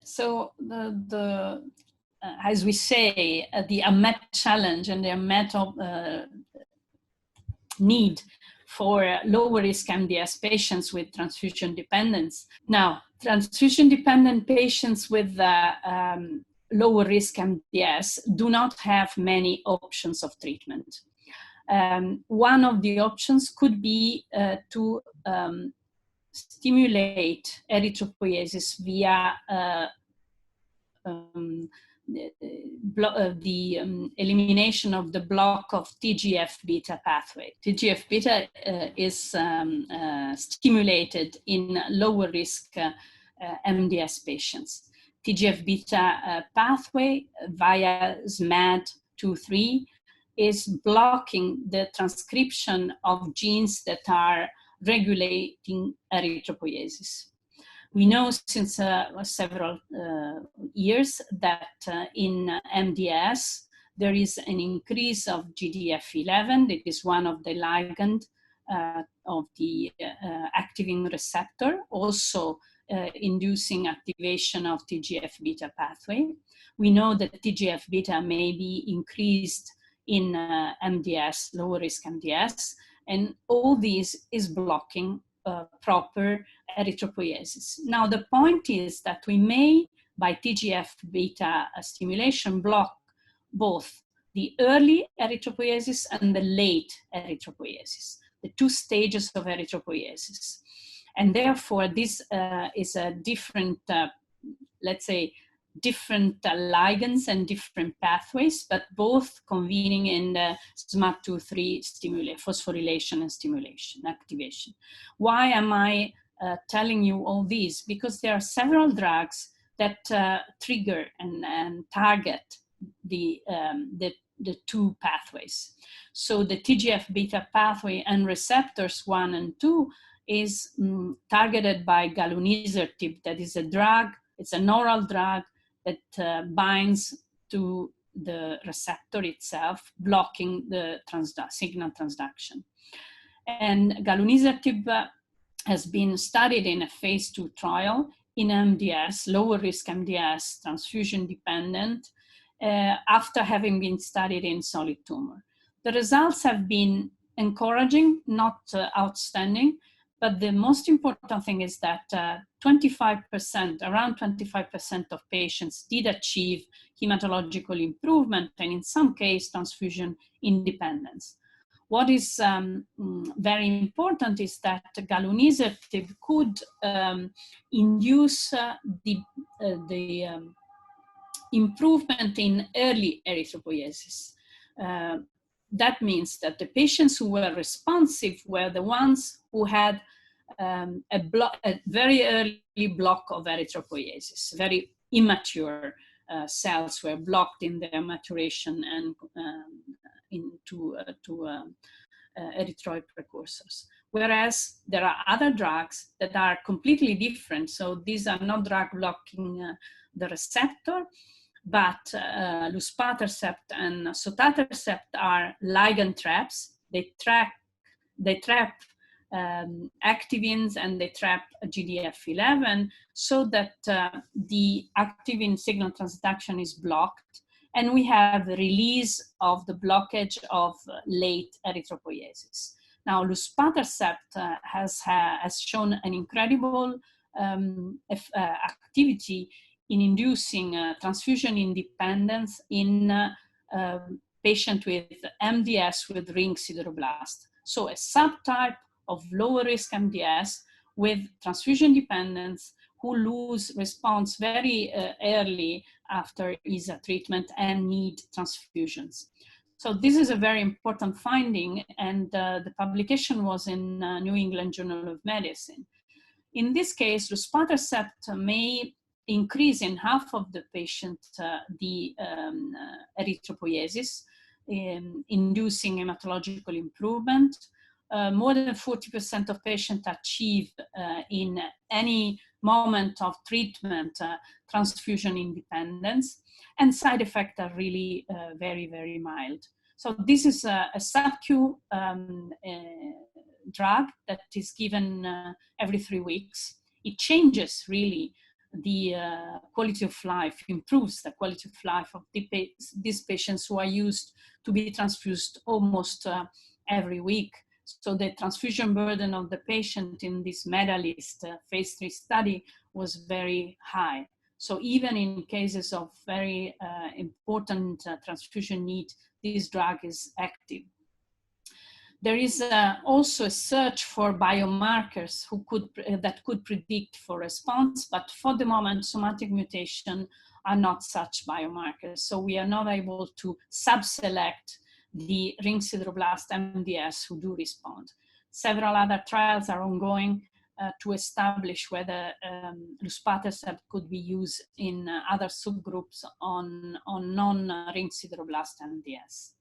So as we say, the unmet challenge and the unmet need for lower risk MDS patients with transfusion dependence. Now, transfusion dependent patients with lower risk MDS do not have many options of treatment. One of the options could be to stimulate erythropoiesis via the elimination of the block of TGF-β pathway. TGF-β is stimulated in lower risk MDS patients. TGF-β pathway via SMAD2/3 is blocking the transcription of genes that are regulating erythropoiesis. We know since several years that in MDS, there is an increase of GDF11. It is one of the ligand of the activin receptor, also inducing activation of TGF-β pathway. We know that TGF-β may be increased in MDS, lower risk MDS, and all these is blocking proper erythropoiesis. Now, the point is that we may, by TGF-β stimulation, block both the early erythropoiesis and the late erythropoiesis, the two stages of erythropoiesis. And therefore, this is a different, let's say, different ligands and different pathways, but both convening in the SMAD2/3 phosphorylation and stimulation activation. Why am I telling you all this? Because there are several drugs that trigger and target the two pathways. So the TGF-β pathway and receptors 1 and 2 is targeted by Galunisertib. That is a drug, it's an oral drug that binds to the receptor itself, blocking the signal transduction. And Galunisertib has been studied in a phase 2 trial in MDS, lower risk MDS, transfusion dependent, after having been studied in solid tumor. The results have been encouraging, not outstanding, but the most important thing is that 25%, around 25% of patients did achieve hematological improvement, and in some cases, transfusion independence. What is very important is that Galunisertib could induce the improvement in early erythropoiesis. That means that the patients who were responsive were the ones who had a very early block of erythropoiesis. Very immature cells were blocked in their maturation and into erythroid precursors. Whereas there are other drugs that are completely different. So these are not drug blocking the receptor, but Luspatercept and Sotatercept are ligand traps. They trap activins and they trap GDF11 so that the activin signal transduction is blocked, and we have the release of the blockage of late erythropoiesis. Now, Luspatercept has shown an incredible activity in inducing transfusion independence in patient with MDS with ring sideroblast. So a subtype of lower risk MDS with transfusion dependence who lose response very early after ESA treatment and need transfusions. So this is a very important finding, and the publication was in New England Journal of Medicine. In this case, Luspatercept may increase in half of the patient the erythropoiesis, inducing hematological improvement. More than 40% of patients achieve in any moment of treatment transfusion independence, and side effects are really very, very mild. So this is a sub-Q drug that is given every 3 weeks. It changes really the quality of life, improves the quality of life of these patients who are used to be transfused almost every week. So the transfusion burden of the patient in this medalist phase 3 study was very high. So even in cases of very important transfusion need, this drug is active. There is also a search for biomarkers that could predict for response, but for the moment, somatic mutation are not such biomarkers. So we are not able to subselect the ring sideroblast MDS who do respond. Several other trials are ongoing to establish whether Luspatercept could be used in other subgroups on non-ring sideroblast MDS.